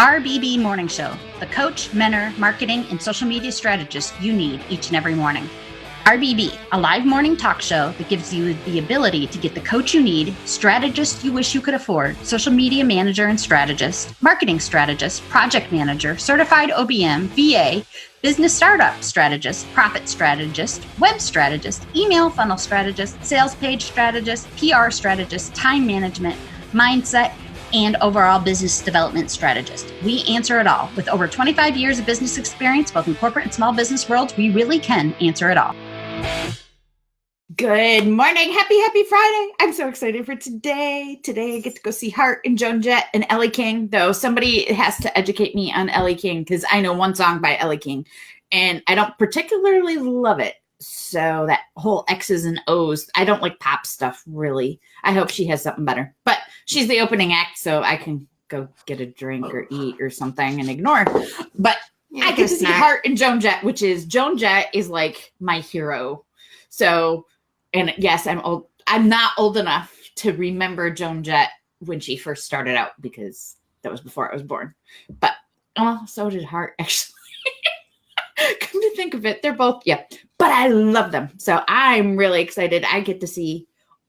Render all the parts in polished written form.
RBB Morning Show, the coach, mentor, marketing, and social media strategist you need each and every morning. RBB, a live morning talk show that gives you the ability to get the coach you need, strategist you wish you could afford, social media manager and strategist, marketing strategist, project manager, certified OBM, VA, business startup strategist, profit strategist, web strategist, email funnel strategist, sales page strategist, PR strategist, time management, mindset, and overall business development strategist. We answer it all. With over 25 years of business experience, both in corporate and small business worlds, we really can answer it all. Good morning. Happy Friday. I'm so excited for today. Today I get to go see Hart and Joan Jett and Ellie King, though somebody has to educate me on Ellie King because I know one song by Ellie King and I don't particularly love it. So that whole X's and O's, I don't like pop stuff really. I hope she has something better, but she's the opening act, so I can go get a drink or eat or something and ignore. But yeah, I get to see Hart and Joan Jett, which is Joan Jett is like my hero. So, and yes, I'm old. I'm not old enough to remember Joan Jett when she first started out because that was before I was born. But so did Hart actually. Come to think of it, they're both, but I love them. So I'm really excited. I get to see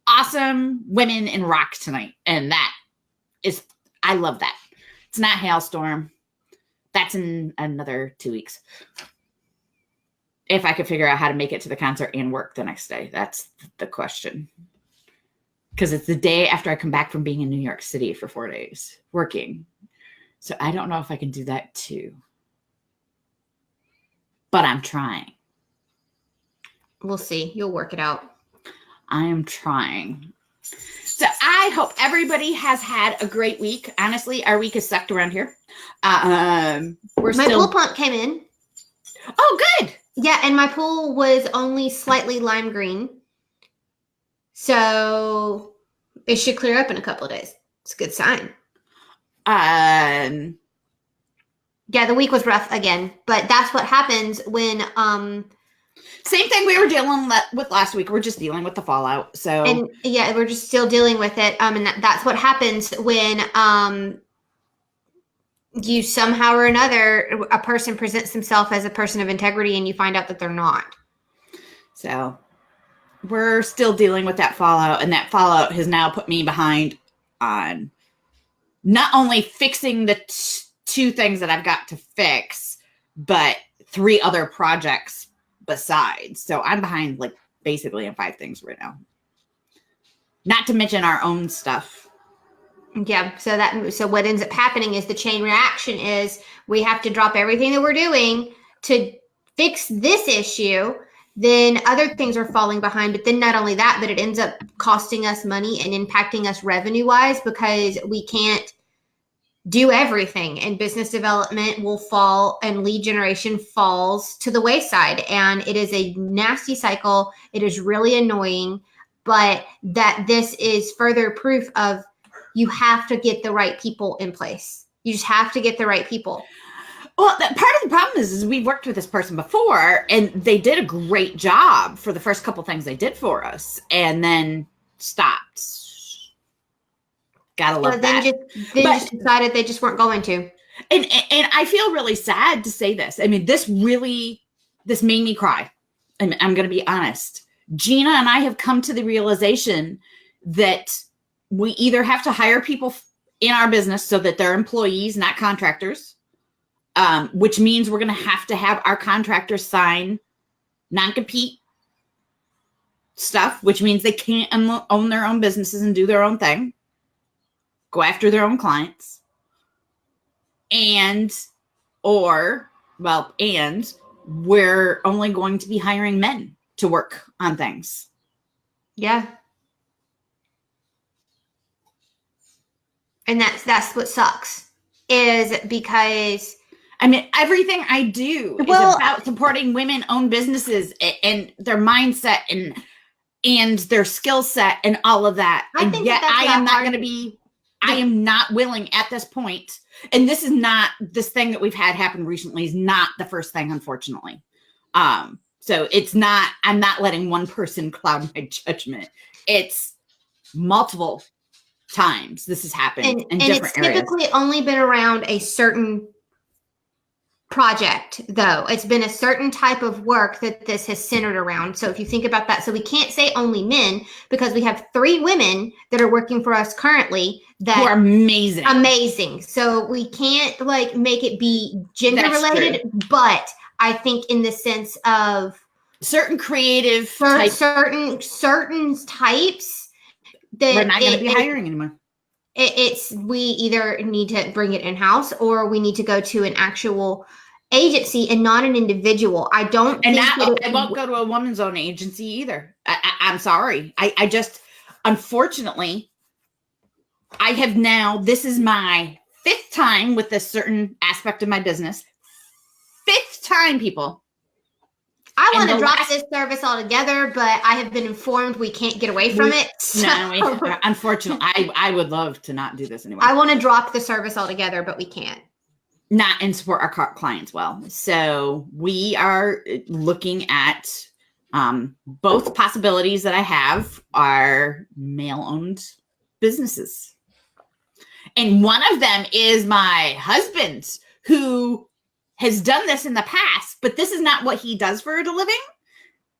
awesome women in rock tonight. And I love that. It's not Hailstorm. That's in another 2 weeks. If I could figure out how to make it to the concert and work the next day, that's the question. Because it's the day after I come back from being in New York City for 4 days working. So I don't know if I can do that too. But I'm trying. We'll see. You'll work it out. I am trying. So I hope everybody has had a great week. Honestly, our week is sucked around here. My pool pump came in. Oh, good. Yeah, and my pool was only slightly lime green. So it should clear up in a couple of days. It's a good sign. Yeah, the week was rough again, but that's what happens when same thing we were dealing with last week. We're just dealing with the fallout. So and yeah, we're just still dealing with it. And that's what happens when you somehow or another a person presents himself as a person of integrity and you find out that they're not. So we're still dealing with that fallout, and that fallout has now put me behind on not only fixing the two things that I've got to fix, but 3 other projects besides. So I'm behind like basically in 5 things right now. Not to mention our own stuff. Yeah. So what ends up happening is the chain reaction is we have to drop everything that we're doing to fix this issue. Then other things are falling behind. But then not only that, but it ends up costing us money and impacting us revenue wise because we can't do everything, and business development will fall and lead generation falls to the wayside. And it is a nasty cycle. It is really annoying, but that this is further proof of you have to get the right people in place. You just have to get the right people. Well, part of the problem is we've worked with this person before and they did a great job for the first couple things they did for us and then stopped. Gotta love that. They just decided they just weren't going to. And I feel really sad to say this. I mean, this made me cry. And I'm going to be honest. Gina and I have come to the realization that we either have to hire people in our business so that they're employees, not contractors, which means we're going to have our contractors sign non-compete stuff, which means they can't own their own businesses and do their own thing. Go after their own clients, and we're only going to be hiring men to work on things. Yeah. And that's what sucks is because I mean, everything I do is about supporting women-owned businesses and their mindset and their skill set and all of that. I am not willing at this point, and this thing that we've had happen recently is not the first thing, unfortunately. So I'm not letting one person cloud my judgment. It's multiple times this has happened in and different it's areas. typically only been around a certain project, though. It's been a certain type of work that this has centered around. So if you think about that, so we can't say only men, because we have 3 women that are working for us currently that Who are amazing. So we can't like make it be gender That's related, true. but I think in the sense of Certain creative certain types that we're not going to be hiring anymore. It's we either need to bring it in house or we need to go to an actual agency and not an individual. I don't And think I won't go to a woman's own agency either. I'm sorry. I just, unfortunately, I have now, this is my 5th time with this certain aspect of my business. 5th time, people. I want to drop this service altogether, but I have been informed we can't get away from it. So. No, unfortunately, I would love to not do this anymore. I want to drop the service altogether, but we can't. Not and support our clients well. So we are looking at both possibilities that I have are male-owned businesses. And one of them is my husband's, who has done this in the past, but this is not what he does for a living.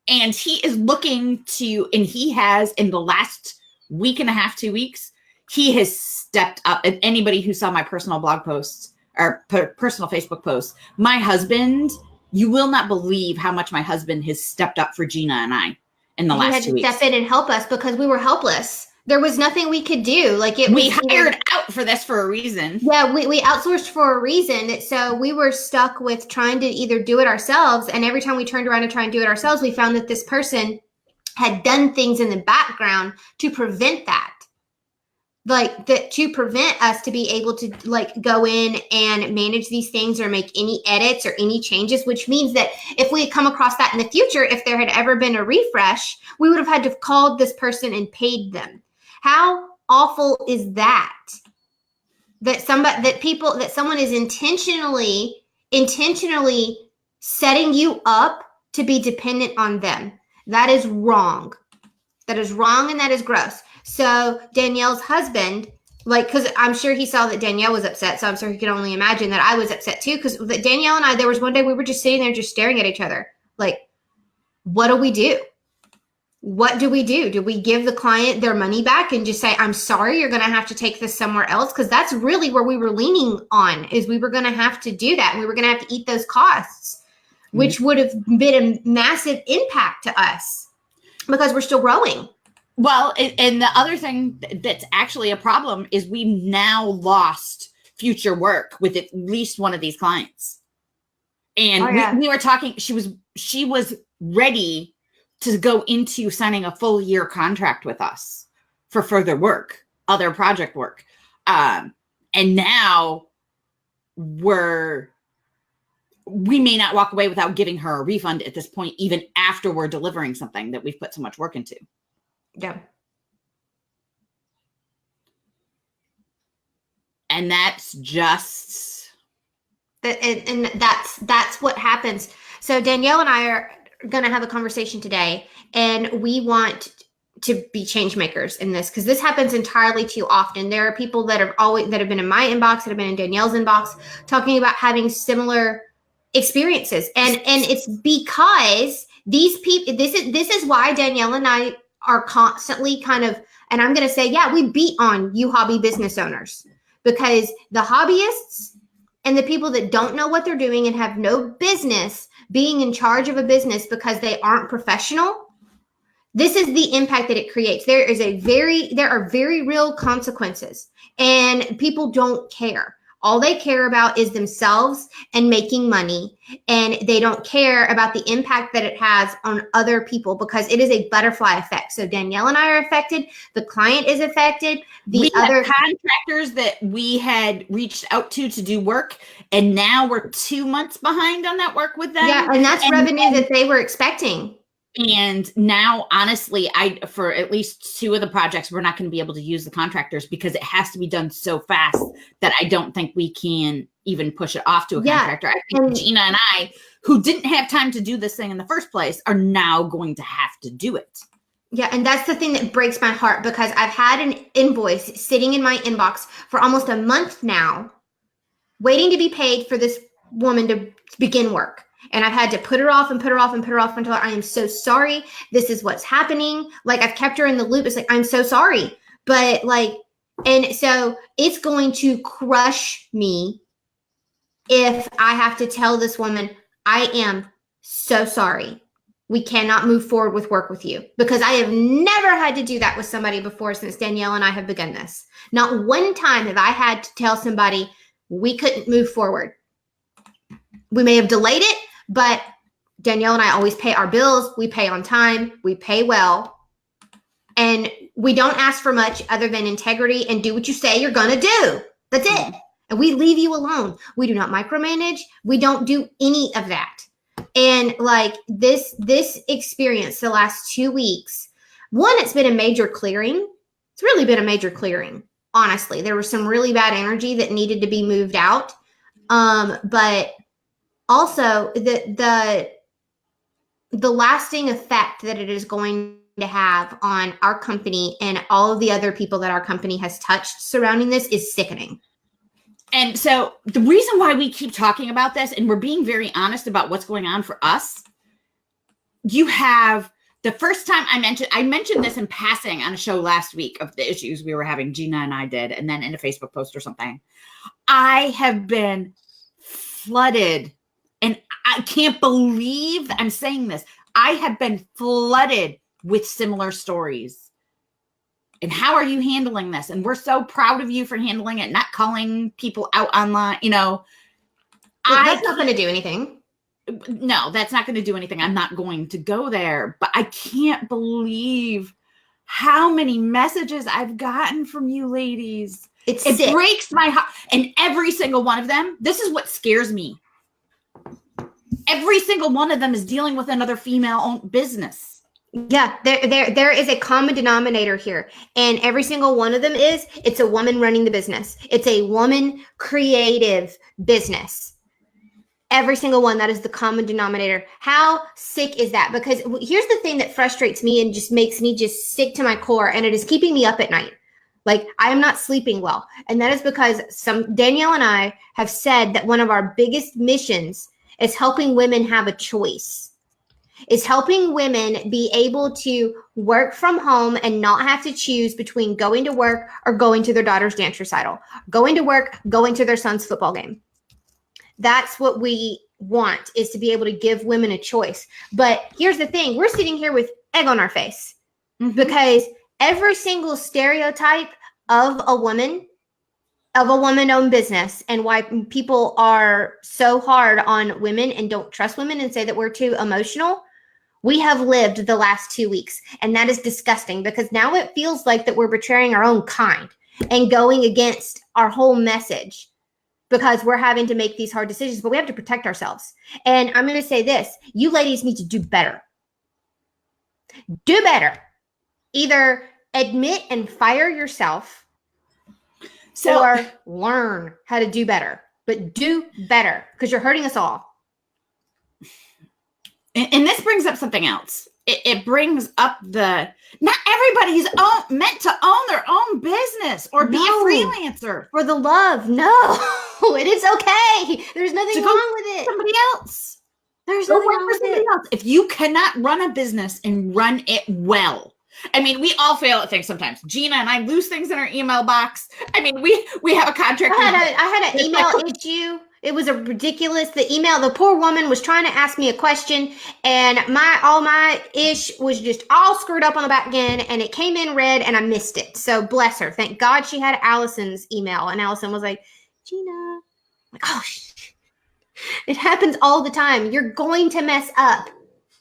And he is looking to, and he has in the last week and a half, 2 weeks, he has stepped up. And anybody who saw my personal blog posts or personal Facebook posts, my husband, you will not believe how much my husband has stepped up for Gina and I in the last 2 weeks. He had to step in and help us because we were helpless. There was nothing we could do. Like we hired out for this for a reason. Yeah, we outsourced for a reason. So we were stuck with trying to either do it ourselves. And every time we turned around to try and do it ourselves, we found that this person had done things in the background to prevent that. Like that, to prevent us to be able to like go in and manage these things or make any edits or any changes, which means that if we had come across that in the future, if there had ever been a refresh, we would have had to have called this person and paid them. How awful is that? That someone is intentionally setting you up to be dependent on them. That is wrong. That is wrong and that is gross. So Danielle's husband, like, because I'm sure he saw that Danielle was upset, so I'm sure he could only imagine that I was upset too. Because Danielle and I, there was one day we were just sitting there just staring at each other. Like, what do we do? What do we do? Do we give the client their money back and just say, I'm sorry, you're going to have to take this somewhere else? Because that's really where we were leaning on, is we were going to have to do that. And we were going to have to eat those costs, which would have been a massive impact to us because we're still growing. Well, and the other thing that's actually a problem is we now lost future work with at least one of these clients. And we were talking, she was ready to go into signing a full year contract with us for further work, other project work. And now we may not walk away without giving her a refund at this point, even after we're delivering something that we've put so much work into. Yeah. And that's just and that's what happens. So Danielle and I are going to have a conversation today, and we want to be change makers in this, because this happens entirely too often. There are people that have been in my inbox, that have been in Danielle's inbox, talking about having similar experiences, and it's because these people. This is why Danielle and I are constantly kind of, and I'm going to say, yeah, we beat on you hobby business owners, because the hobbyists and the people that don't know what they're doing and have no business being in charge of a business because they aren't professional, this is the impact that it creates. There are very real consequences, and people don't care. All they care about is themselves and making money, and they don't care about the impact that it has on other people, because it is a butterfly effect. So Danielle and I are affected. The client is affected. We other contractors that we had reached out to do work, and now we're 2 months behind on that work with them. Yeah, and that's revenue that they were expecting. And now, honestly, for at least 2 of the projects, we're not going to be able to use the contractors because it has to be done so fast that I don't think we can even push it off to a contractor. I think Gina and I, who didn't have time to do this thing in the first place, are now going to have to do it. Yeah, and that's the thing that breaks my heart, because I've had an invoice sitting in my inbox for almost a month now, waiting to be paid for this woman to begin work. And I've had to put her off and put her off and put her off until I am so sorry. This is what's happening. Like, I've kept her in the loop. It's like, I'm so sorry. But like, and so it's going to crush me if I have to tell this woman, I am so sorry. We cannot move forward with work with you, because I have never had to do that with somebody before since Danielle and I have begun this. Not one time have I had to tell somebody we couldn't move forward. We may have delayed it, but Danielle and I always pay our bills. We pay on time. We pay well. And we don't ask for much other than integrity and do what you say you're going to do. That's it. And we leave you alone. We do not micromanage. We don't do any of that. And like this experience the last 2 weeks, one, it's been a major clearing. It's really been a major clearing. Honestly, there was some really bad energy that needed to be moved out. But also the lasting effect that it is going to have on our company and all of the other people that our company has touched surrounding this is sickening. And so the reason why we keep talking about this, and we're being very honest about what's going on for us, you have the first time I mentioned this in passing on a show last week of the issues we were having, Gina and I did, and then in a Facebook post or something. I have been flooded, and I can't believe I'm saying this. I have been flooded with similar stories. And how are you handling this? And we're so proud of you for handling it, not calling people out online. You know, that's not going to do anything. No, that's not going to do anything. I'm not going to go there. But I can't believe how many messages I've gotten from you ladies. It breaks my heart. And every single one of them, this is what scares me. Every single one of them is dealing with another female-owned business. Yeah, there is a common denominator here. And every single one of them it's a woman running the business. It's a woman creative business. Every single one, that is the common denominator. How sick is that? Because here's the thing that frustrates me and just makes me just sick to my core, and it is keeping me up at night. Like, I am not sleeping well. And that is because Danielle and I have said that one of our biggest missions is helping women have a choice. Is helping women be able to work from home and not have to choose between going to work or going to their daughter's dance recital, going to work, going to their son's football game. That's what we want, is to be able to give women a choice. But here's the thing. We're sitting here with egg on our face because every single stereotype of a woman-owned business, and why people are so hard on women and don't trust women and say that we're too emotional, we have lived the last 2 weeks. And that is disgusting, because now it feels like that we're betraying our own kind and going against our whole message, because we're having to make these hard decisions, but we have to protect ourselves. And I'm going to say this, you ladies need to do better. Do better. Either admit and fire yourself, or learn how to do better. But do better, because you're hurting us all. And this brings up something else. It brings up not everybody's meant to own their own business or be a freelancer. For the love, no. It is okay. There's nothing wrong with it. Somebody else. There's nothing wrong with somebody else. If you cannot run a business and run it well. I mean, we all fail at things sometimes. Gina and I lose things in our email box. I mean, we have a contract. I had an email issue. It was the poor woman was trying to ask me a question, and all my ish was just all screwed up on the back end, and it came in red and I missed it. So bless her. Thank God she had Allison's email, and Allison was like, Gina, I'm like, oh, it happens all the time. You're going to mess up.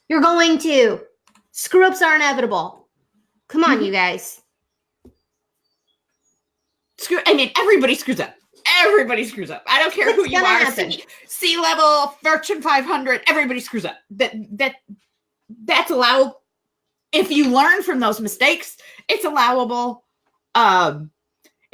You're going to. Screw ups are inevitable. Come on, you guys. Everybody screws up. Everybody screws up. I don't care who you are. C-level, Fortune 500, everybody screws up. That's allowable. If you learn from those mistakes, it's allowable.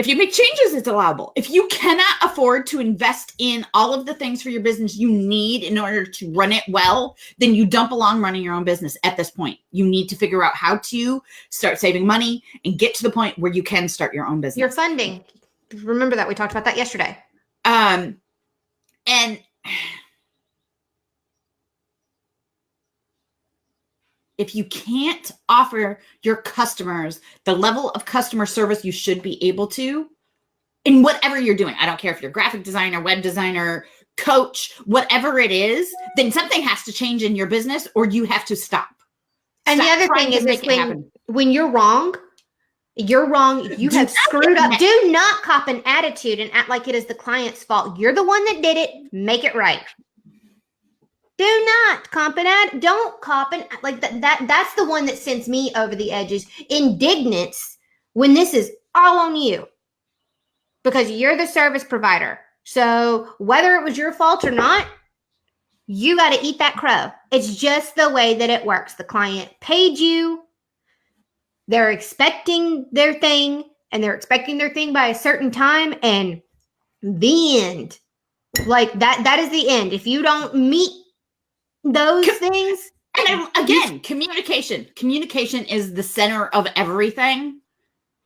If you make changes, it's allowable. If you cannot afford to invest in all of the things for your business you need in order to run it well, then you don't belong running your own business at this point. You need to figure out how to start saving money and get to the point where you can start your own business. Your funding. Remember that we talked about that yesterday. And if you can't offer your customers the level of customer service you should be able to in whatever you're doing, I don't care if you're a graphic designer, web designer, coach, whatever it is, then something has to change in your business or you have to stop. And the other thing is when you're wrong, you have screwed up. Do not cop an attitude and act like it is the client's fault. You're the one that did it. Make it right. Do not cop an ad. Don't cop an like that. That's the one that sends me over the edges. Indignance when this is all on you because you're the service provider. So whether it was your fault or not, you got to eat that crow. It's just the way that it works. The client paid you. They're expecting their thing, and they're expecting their thing by a certain time, and the end. Like that is the end. If you don't meet those things. And again, communication. Communication is the center of everything.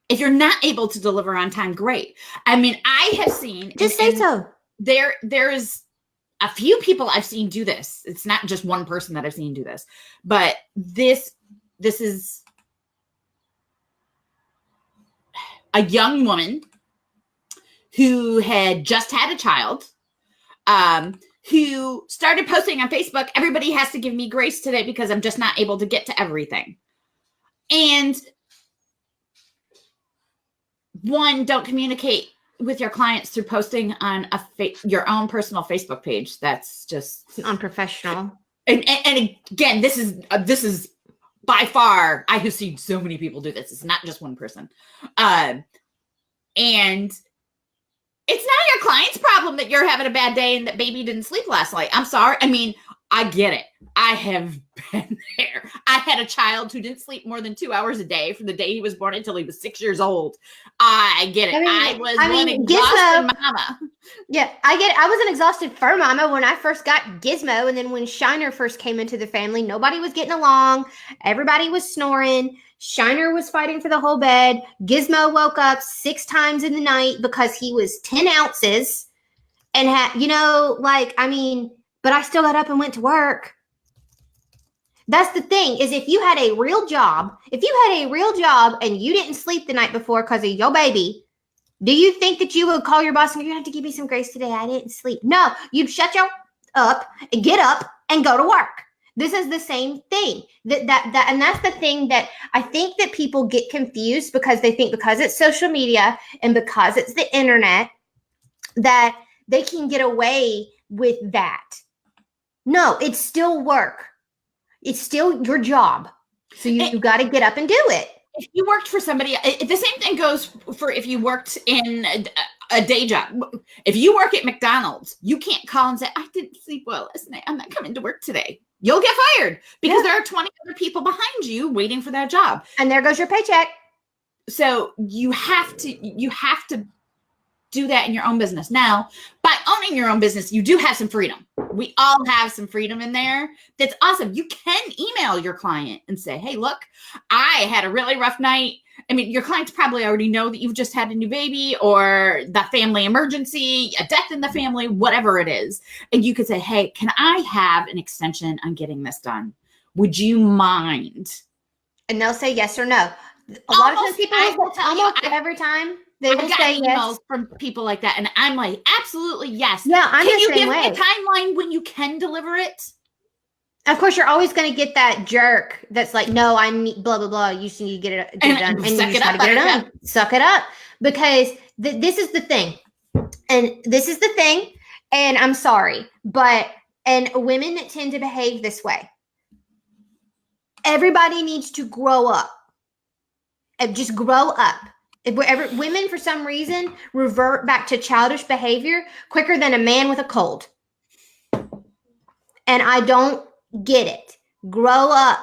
If you're not able to deliver on time, great. I mean, I have seen. Just say so. There is a few people I've seen do this. It's not just one person that I've seen do this, but this is a young woman who had just had a child, who started posting on Facebook, everybody has to give me grace today because I'm just not able to get to everything. And one, don't communicate with your clients through posting on your own personal Facebook page. That's just unprofessional. And again, this is by far, I have seen so many people do this. It's not just one person. And it's not your client's problem that you're having a bad day and that baby didn't sleep last night. I'm sorry. I mean, I get it. I have been there. I had a child who didn't sleep more than 2 hours a day from the day he was born until he was 6 years old. I get it. I was one exhausted mama. Yeah, I get it. I was an exhausted fur mama when I first got Gizmo. And then when Shiner first came into the family, nobody was getting along. Everybody was snoring. Shiner was fighting for the whole bed. Gizmo woke up 6 times in the night because he was 10 ounces and had, but I still got up and went to work. That's the thing is if you had a real job and you didn't sleep the night before because of your baby, do you think that you would call your boss and you have to give me some grace today? I didn't sleep. No, you'd shut your up and get up and go to work. This is the same thing. And that's the thing that I think that people get confused because they think because it's social media and because it's the internet that they can get away with that. No, it's still work. It's still your job. So you got to get up and do it. If you worked for somebody, the same thing goes for if you worked in a day job. If you work at McDonald's, you can't call and say, I didn't sleep well last night. I'm not coming to work today. You'll get fired because there are 20 other people behind you waiting for that job. And there goes your paycheck. So you have to do that in your own business. Now, by owning your own business, you do have some freedom. We all have some freedom in there. That's awesome. You can email your client and say, hey, look, I had a really rough night. I mean, your clients probably already know that you've just had a new baby or the family emergency, a death in the family, whatever it is. And you could say, hey, can I have an extension on getting this done? Would you mind? And they'll say yes or no. A lot of times people will tell you every time. They will say emails yes. From people like that. And I'm like, absolutely yes. Yeah, I'm Can the you same give way. me a timeline when you can deliver it? Of course, you're always going to get that jerk that's like, no, I need blah, blah, blah. You just need to get it done. And you just got to get it done. Suck it up. Because this is the thing. And this is the thing. And I'm sorry. And women that tend to behave this way. Everybody needs to grow up. Just grow up. Women, for some reason, revert back to childish behavior quicker than a man with a cold. And I don't get it. Grow up.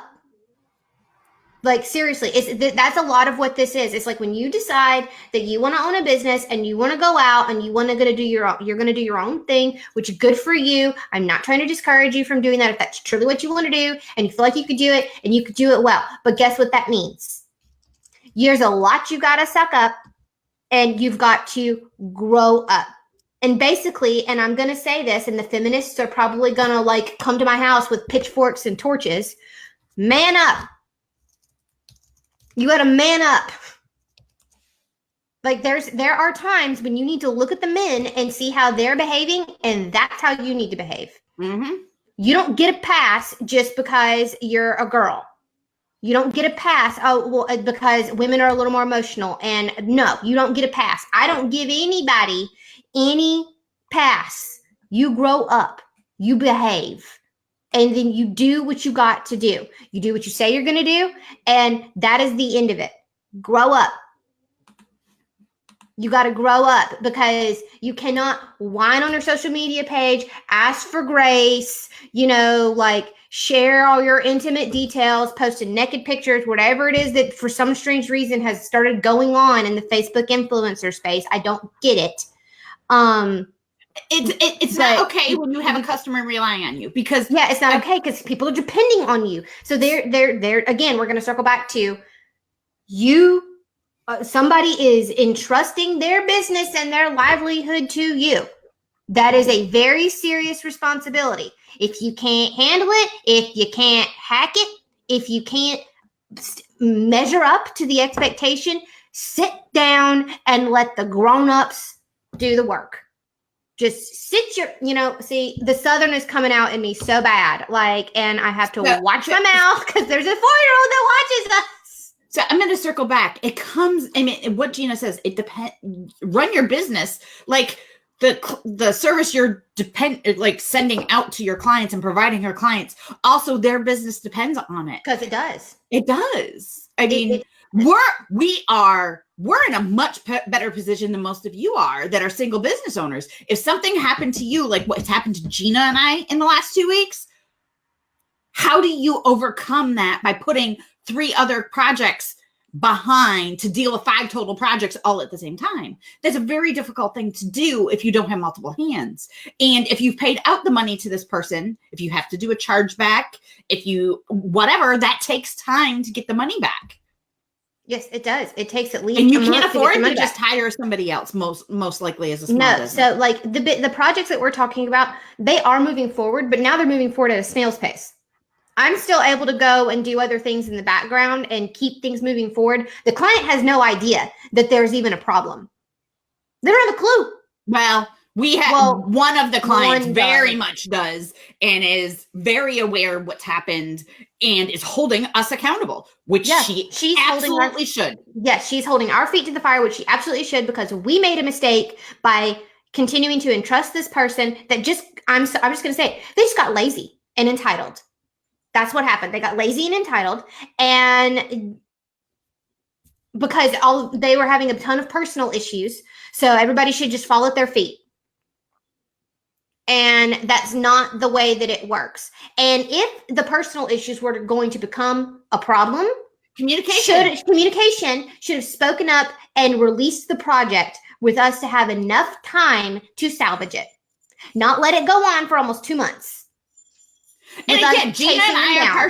Like seriously, that's a lot of what this is. It's like when you decide that you want to own a business and you want to go out and you want to you're going to do your own thing, which is good for you. I'm not trying to discourage you from doing that if that's truly what you want to do and you feel like you could do it and you could do it well. But guess what that means? There's a lot you got to suck up and you've got to grow up. And basically, and I'm going to say this, and the feminists are probably going to like come to my house with pitchforks and torches. Man up. You got to man up. Like there are times when you need to look at the men and see how they're behaving, and that's how you need to behave. Mm-hmm. You don't get a pass just because you're a girl. You don't get a pass. Oh, well, because women are a little more emotional. And no, you don't get a pass. I don't give anybody any pass. You grow up. You behave. And then you do what you got to do. You do what you say you're going to do. And that is the end of it. Grow up. You got to grow up because you cannot whine on your social media page, ask for grace, like share all your intimate details, post naked pictures, whatever it is that for some strange reason has started going on in the Facebook influencer space. I don't get it. It's not okay when you have a customer relying on you because it's not okay because people are depending on you. So they're again, we're going to circle back to you. Somebody is entrusting their business and their livelihood to you. That is a very serious responsibility. If you can't handle it, if you can't hack it, if you can't measure up to the expectation, sit down and let the grown-ups do the work. Just sit see, the Southern is coming out in me so bad. And I have to watch my mouth because there's a 4-year-old that watches us. So I'm going to circle back. What Gina says, it depends. Run your business like the service you're sending out to your clients and providing your clients. Also, their business depends on it because it does. It does. I mean, we're in a much better position than most of you are that are single business owners. If something happened to you, like what's happened to Gina and I in the last 2 weeks, how do you overcome that by putting 3 other projects behind to deal with 5 total projects all at the same time? That's a very difficult thing to do if you don't have multiple hands. And if you've paid out the money to this person, if you have to do a chargeback, whatever, that takes time to get the money back. Yes, it does. It takes at least and you can't afford to just hire somebody else. Most likely as a small business. So like the projects that we're talking about, they are moving forward, but now they're moving forward at a snail's pace. I'm still able to go and do other things in the background and keep things moving forward. The client has no idea that there's even a problem. They don't have a clue. Well, one of the clients very much does and is very aware of what's happened and is holding us accountable, which she absolutely should. Yes, she's holding our feet to the fire, which she absolutely should, because we made a mistake by continuing to entrust this person that I'm just going to say, they just got lazy and entitled. That's what happened. They got lazy and entitled, and because they were having a ton of personal issues, so everybody should just fall at their feet. And that's not the way that it works. And if the personal issues were going to become a problem, communication should have spoken up and released the project with us to have enough time to salvage it. Not let it go on for almost 2 months. And again, Gina and I are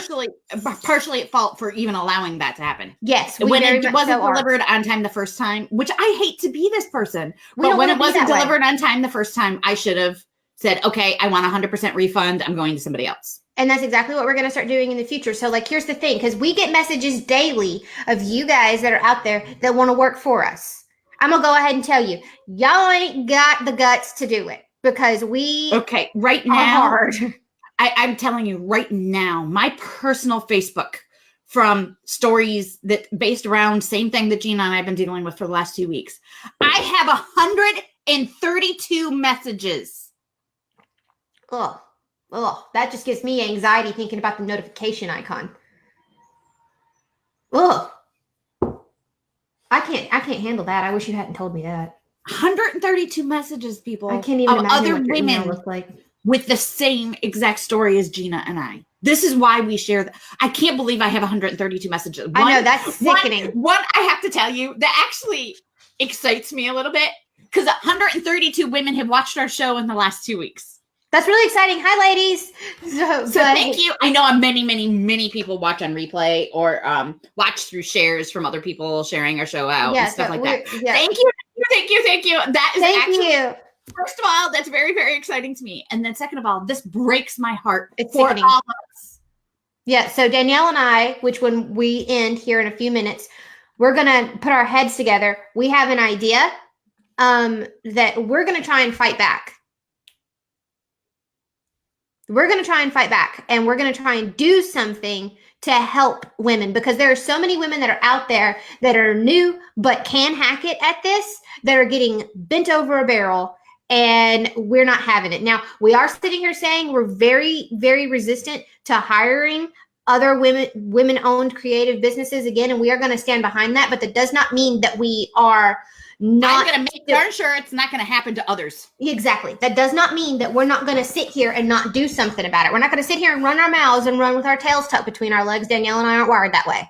partially at fault for even allowing that to happen. Yes. When it wasn't delivered on time the first time, which I hate to be this person, but when it wasn't delivered on time the first time, I should have said, okay, I want 100% refund. I'm going to somebody else. And that's exactly what we're going to start doing in the future. So here's the thing, because we get messages daily of you guys that are out there that want to work for us. I'm going to go ahead and tell you, y'all ain't got the guts to do it because right now, hard. I'm telling you right now, my personal Facebook from stories that based around same thing that Gina and I have been dealing with for the last 2 weeks. I have 132 messages. Oh, that just gives me anxiety thinking about the notification icon. Oh, I can't handle that. I wish you hadn't told me that. 132 messages, people. I can't even imagine other what your women email looks like. With the same exact story as Gina and I. This is why we share that. I can't believe I have 132 messages. I know, that's sickening. One, I have to tell you, that actually excites me a little bit because 132 women have watched our show in the last 2 weeks. That's really exciting. Hi, ladies. So thank you. I know many people watch on replay or watch through shares from other people sharing our show out and stuff like that. Yeah. Thank you. That is actually, you. first of all, that's very, very exciting to me. And then second of all, this breaks my heart It's for sickening. all of us. Yeah. So Danielle and I, which when we end here in a few minutes, we're going to put our heads together. We have an idea that we're going to try and fight back. We're going to try and fight back, and we're going to try and do something to help women, because there are so many women that are out there that are new but can hack it at this, that are getting bent over a barrel, and we're not having it. Now, we are sitting here saying we're very, very resistant to hiring other women-owned creative businesses again, and we are going to stand behind that, but that does not mean that we are not going to make darn sure it's not going to happen to others. Exactly. That does not mean that we're not going to sit here and not do something about it. We're not going to sit here and run our mouths and run with our tails tucked between our legs. Danielle and I aren't wired that way.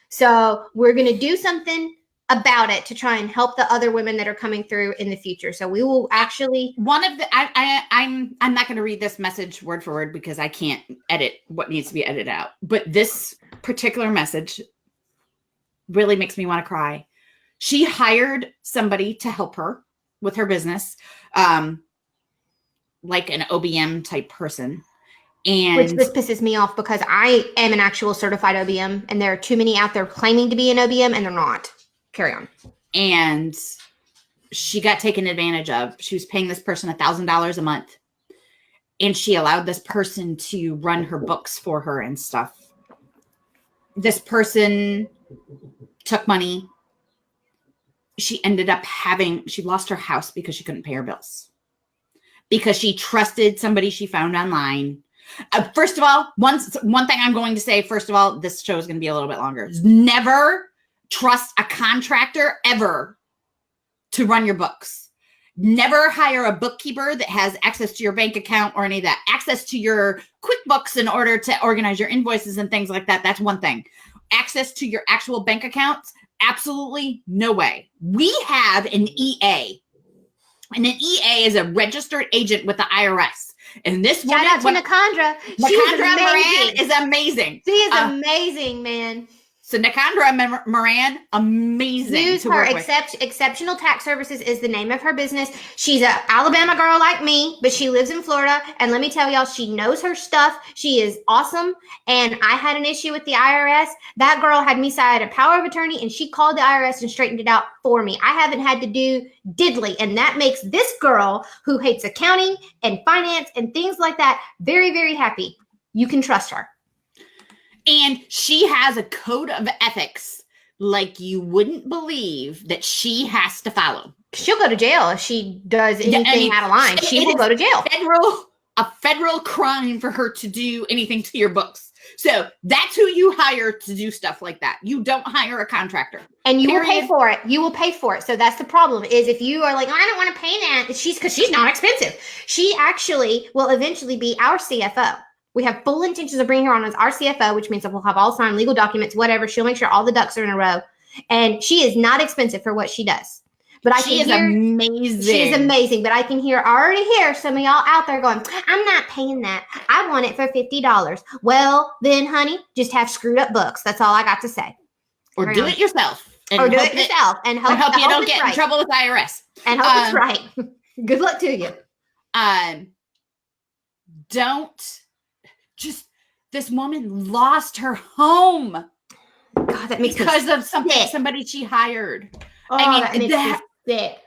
So we're going to do something about it to try and help the other women that are coming through in the future. So we will actually. One of the I'm not going to read this message word for word because I can't edit what needs to be edited out. But this particular message really makes me want to cry. She hired somebody to help her with her business, like an OBM type person. And which this pisses me off because I am an actual certified OBM, and there are too many out there claiming to be an OBM and they're not. Carry on. And she got taken advantage of. She was paying this person $1,000 a month, and she allowed this person to run her books for her and stuff. This person took money. She ended up she lost her house because she couldn't pay her bills because she trusted somebody she found online. First of all, one thing I'm going to say, first of all, this show is going to be a little bit longer. Never trust a contractor ever to run your books. Never hire a bookkeeper that has access to your bank account or any of that. Access to your QuickBooks in order to organize your invoices and things like that. That's one thing. Access to your actual bank accounts. Absolutely no way. We have an EA, and an EA is a registered agent with the IRS. And this woman, shout out to Nakandra. Nakandra Moran is amazing. She is amazing, man. So Nakandra Moran, amazing. Use to her. work with. Exceptional Tax Services is the name of her business. She's an Alabama girl like me, but she lives in Florida. And let me tell y'all, she knows her stuff. She is awesome. And I had an issue with the IRS. That girl had me sign a power of attorney, and she called the IRS and straightened it out for me. I haven't had to do diddly. And that makes this girl who hates accounting and finance and things like that very, very happy. You can trust her. And she has a code of ethics like you wouldn't believe that she has to follow. She'll go to jail if she does anything out of line. She will go to jail. A federal crime for her to do anything to your books. So that's who you hire to do stuff like that. You don't hire a contractor. And you will pay for it. You will pay for it. So that's the problem, is if you are like, I don't want to pay that, because she's not expensive. She actually will eventually be our CFO. We have full intentions of bringing her on as our CFO, which means that we'll have all signed legal documents, whatever. She'll make sure all the ducks are in a row. And she is not expensive for what she does. But she is amazing. She is amazing. But I can already hear some of y'all out there going, I'm not paying that. I want it for $50. Well, then, honey, just have screwed up books. That's all I got to say. Or do it yourself. And hope you don't get in trouble with IRS. And hope it's right. Good luck to you. This woman lost her home. God, that makes because me of somebody she hired. Oh, that makes me sick.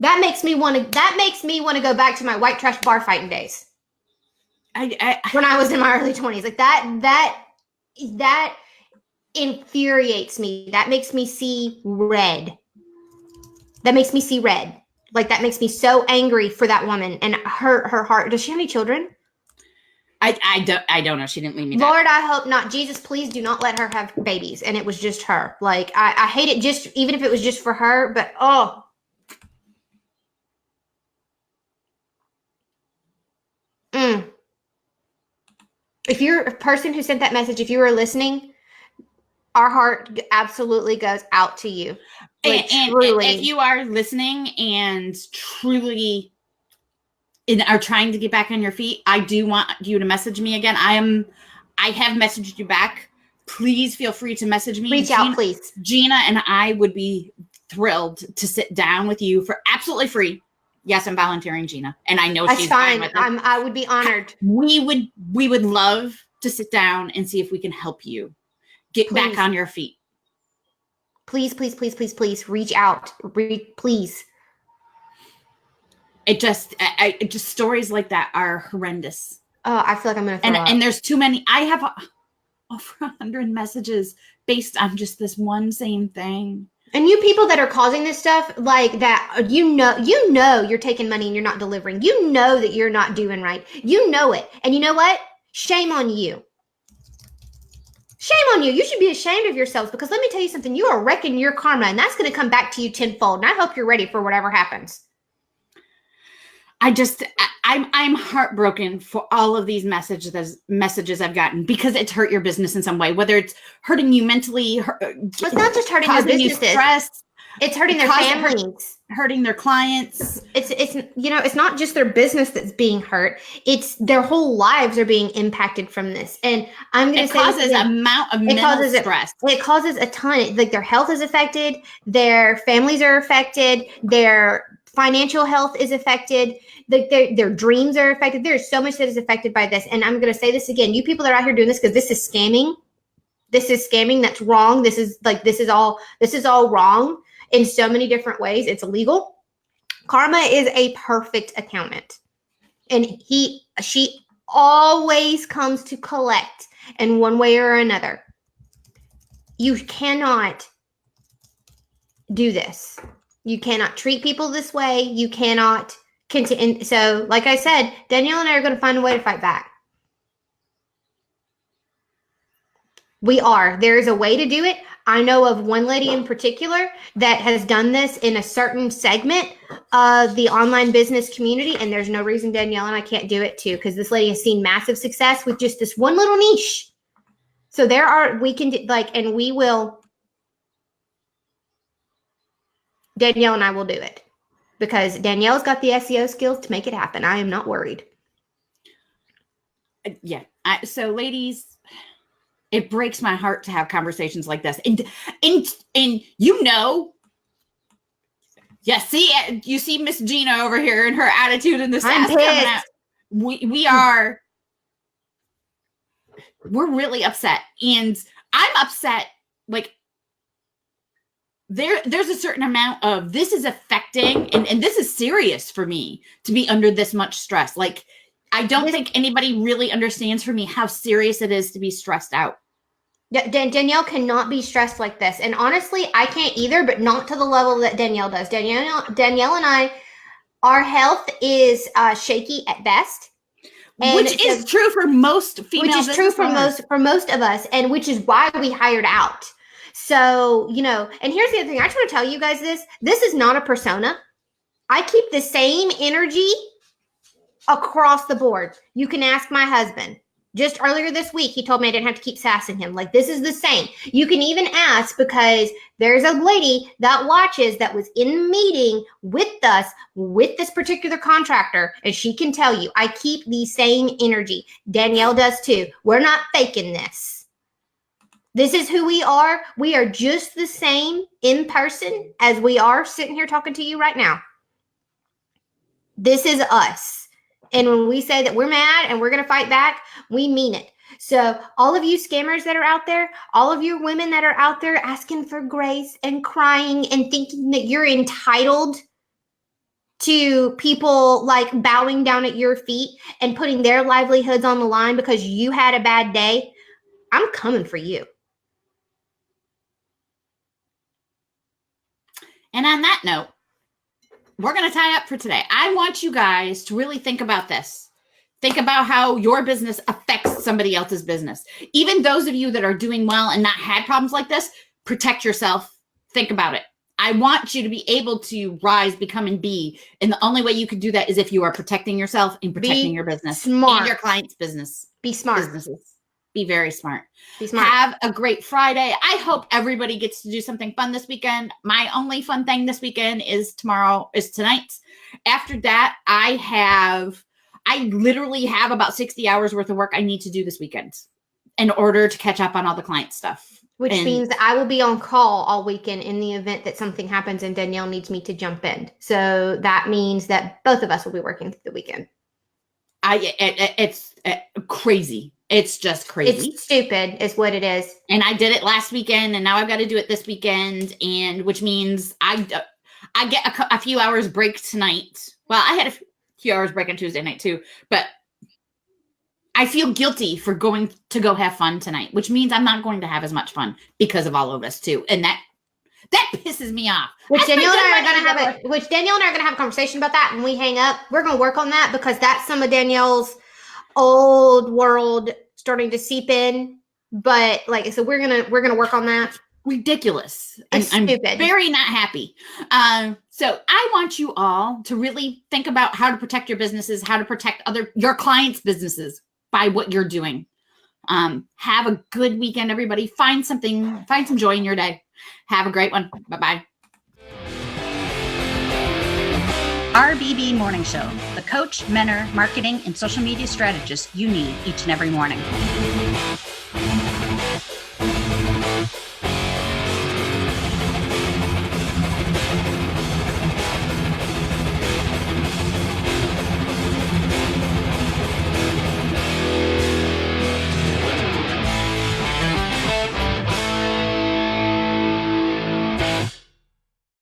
That makes me want to go back to my white trash bar fighting days. When I was in my early 20s. Like that infuriates me. That makes me see red. Like that makes me so angry for that woman and her heart. Does she have any children? I don't know. She didn't leave me that. Lord, I hope not. Jesus, please do not let her have babies. And it was just her. Like, I hate it just, even if it was just for her, but If you're a person who sent that message, if you were listening, our heart absolutely goes out to you. Like, and truly. if you are listening and truly are trying to get back on your feet, I do want you to message me again. I have messaged you back. Please feel free to message me. Reach out, please. Gina and I would be thrilled to sit down with you for absolutely free. Yes, I'm volunteering, Gina, and I know That's she's fine. with it. I would be honored. We would love to sit down and see if we can help you get back on your feet. Please, please, please, please, please reach out. Please. It just stories like that are horrendous. Oh, I feel like I'm going to throw up. And there's too many. I have over 100 messages based on just this one same thing. And you people that are causing this stuff like that, you know you're taking money and you're not delivering. You know that you're not doing right. You know it. And you know what? Shame on you. Shame on you. You should be ashamed of yourselves, because let me tell you something. You are wrecking your karma, and that's going to come back to you tenfold. And I hope you're ready for whatever happens. I'm heartbroken for all of these messages I've gotten, because it's hurt your business in some way, whether it's hurting you mentally. It's not just hurting your businesses. You stress. It's hurting their families. Hurting their clients. It's not just their business that's being hurt. It's their whole lives are being impacted from this. And I'm going to say it causes an amount of mental stress. It causes a ton. Like, their health is affected. Their families are affected. Their financial health is affected. Their dreams are affected. There's so much that is affected by this. And I'm going to say this again. You people that are out here doing this because this is scamming. This is scamming. That's wrong. This is all wrong in so many different ways. It's illegal. Karma is a perfect accountant. And she always comes to collect in one way or another. You cannot do this. You cannot treat people this way. You cannot continue. So, like I said, Danielle and I are going to find a way to fight back. We are. There is a way to do it. I know of one lady in particular that has done this in a certain segment of the online business community, and there's no reason Danielle and I can't do it too, because this lady has seen massive success with just this one little niche. So we can do, and we will. Danielle and I will do it, because Danielle's got the SEO skills to make it happen. I am not worried. Yeah. So ladies, it breaks my heart to have conversations like this. And you see Miss Gina over here and her attitude and the sass coming out. We're really upset. And I'm upset. Like, there's a certain amount of this is affecting, and this is serious for me to be under this much stress. Like, I don't think anybody really understands for me how serious it is to be stressed out. Danielle cannot be stressed like this. And honestly, I can't either, but not to the level that Danielle does. Danielle and I, our health is shaky at best. Which is true for most female business owners. Which is true for most of us, and which is why we hired out. So, and here's the other thing. I just want to tell you guys this. This is not a persona. I keep the same energy across the board. You can ask my husband. Just earlier this week, he told me I didn't have to keep sassing him. Like, this is the same. You can even ask, because there's a lady that watches that was in a meeting with us, with this particular contractor, and she can tell you, I keep the same energy. Danielle does too. We're not faking this. This is who we are. We are just the same in person as we are sitting here talking to you right now. This is us. And when we say that we're mad and we're going to fight back, we mean it. So all of you scammers that are out there, all of you women that are out there asking for grace and crying and thinking that you're entitled to people like bowing down at your feet and putting their livelihoods on the line because you had a bad day, I'm coming for you. And on that note, we're going to tie up for today. I want you guys to really think about this. Think about how your business affects somebody else's business. Even those of you that are doing well and not had problems like this, protect yourself. Think about it. I want you to be able to rise, become, and be. And the only way you can do that is if you are protecting yourself and protecting your business smart. And your client's business. Be smart. businesses. Be very smart. Be smart. Have a great Friday. I hope everybody gets to do something fun this weekend. My only fun thing this weekend is tonight. After that, I literally have about 60 hours worth of work I need to do this weekend in order to catch up on all the client stuff. Which means that I will be on call all weekend in the event that something happens and Danielle needs me to jump in. So that means that both of us will be working through the weekend. It's crazy. It's just crazy. It's stupid is what it is. And I did it last weekend, and now I've got to do it this weekend, and which means I get a few hours break tonight. Well, I had a few hours break on Tuesday night too, but I feel guilty for going to go have fun tonight, which means I'm not going to have as much fun because of all of this too, and that pisses me off. Which Danielle and I are going to have a conversation about that when we hang up. We're going to work on that because that's some of Danielle's old world starting to seep in. But so we're gonna work on that. Ridiculous. I'm stupid. Very not happy. So I want you all to really think about how to protect your businesses, how to protect your clients' businesses by what you're doing. Have a good weekend, everybody. Find some joy in your day. Have a great one. Bye-bye. RBB Morning Show, the coach, mentor, marketing, and social media strategist you need each and every morning.